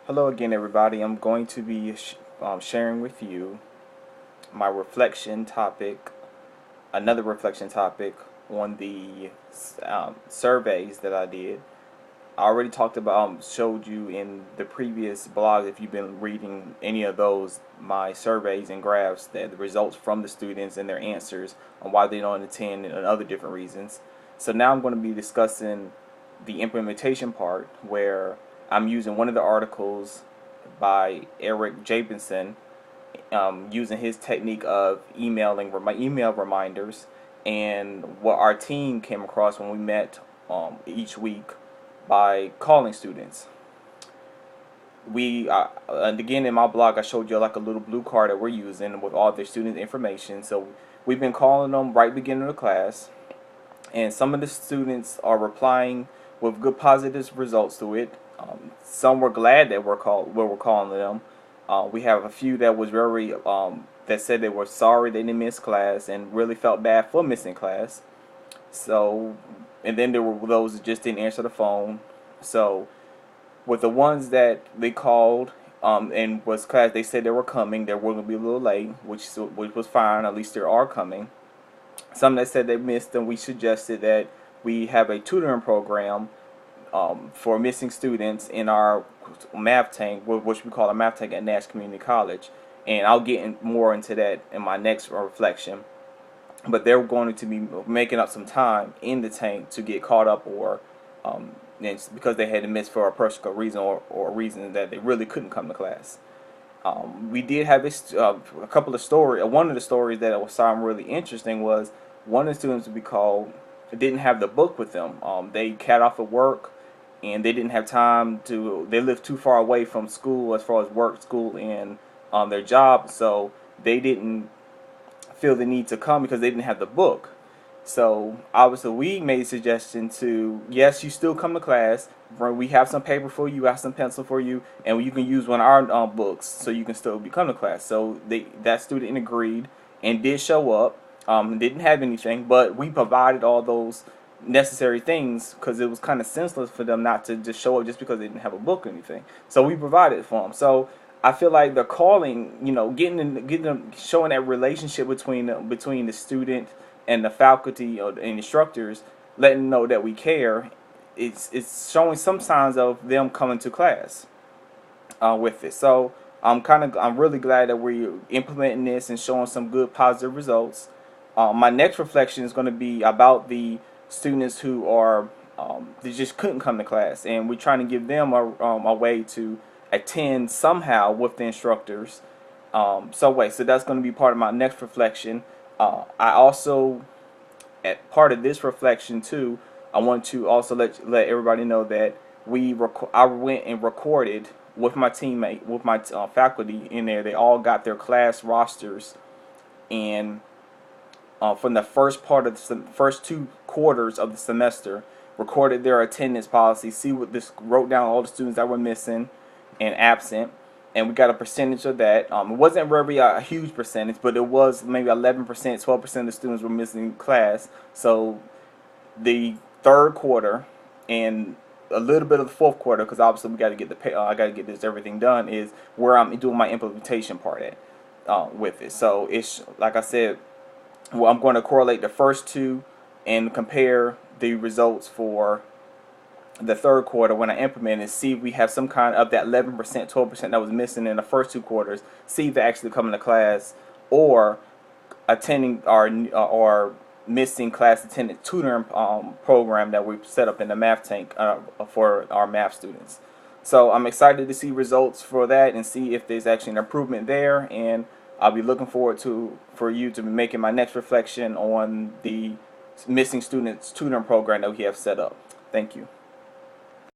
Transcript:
Hello again, everybody. I'm going to be sharing with you my reflection topic, another reflection topic on the surveys that I did. I already talked about, showed you in the previous blog, if you've been reading any of those, my surveys and graphs, that the results from the students and their answers on why they don't attend and other different reasons. So now I'm going to be discussing the implementation part, where I'm using one of the articles by Eric Jacobson, using his technique of emailing my email reminders, and what our team came across when we met each week by calling students. And again, in my blog, I showed you like a little blue card that we're using with all their student information. So we've been calling them right beginning of the class, and some of the students are replying with good positive results to it. Some were glad that we're calling them. We have a few that was very that said they were sorry they didn't miss class and really felt bad for missing class. So, and then there were those that just didn't answer the phone. So, with the ones that they called and was class, they said they were coming. They were going to be a little late, which was fine. At least they are coming. Some that said they missed them, we suggested that we have a tutoring program for missing students in our math tank, which we call a math tank at Nash Community College. And I'll get more into that in my next reflection. But they're going to be making up some time in the tank to get caught up, or because they had to miss for a personal reason, or a reason that they really couldn't come to class. We did have a couple of stories. One of the stories that was sound really interesting was one of the students we called didn't have the book with them. They got off of work and they didn't have time to. They lived too far away from school as far as work, school, and their job, so they didn't feel the need to come because they didn't have the book. So obviously we made a suggestion to, yes, you still come to class. We have some paper for you, have some pencil for you, and you can use one of our books so you can still come to class. So that student agreed and did show up. Didn't have anything, but we provided all those necessary things because it was kind of senseless for them not to just show up just because they didn't have a book or anything. So we provided it for them. So I feel like the calling, getting them, showing that relationship between the student and the faculty or the instructors, letting them know that we care. It's showing some signs of them coming to class with it. So I'm really glad that we're implementing this and showing some good positive results. My next reflection is going to be about the students who are they just couldn't come to class, and we're trying to give them a way to attend somehow with the instructors. So that's going to be part of my next reflection. I also, at part of this reflection too, I want to also let everybody know that I went and recorded with my teammate, with my faculty in there. They all got their class rosters, and from the first part of the first 2 quarters of the semester, recorded their attendance policy. See what this wrote down all the students that were missing and absent, and we got a percentage of that. It wasn't really a huge percentage, but it was maybe 11%, 12% of the students were missing class. So the third quarter and a little bit of the fourth quarter, because obviously we got to get I got to get this everything done, is where I'm doing my implementation part at with it. So it's like I said, well, I'm going to correlate the first two and compare the results for the third quarter when I implement it, see if we have some kind of that 11%, 12% that was missing in the first 2 quarters, see if they're actually coming to class or attending or missing class attendance tutoring program that we've set up in the math tank for our math students. So I'm excited to see results for that and see if there's actually an improvement there, and I'll be looking forward for you to be making my next reflection on the missing students tutoring program that we have set up. Thank you.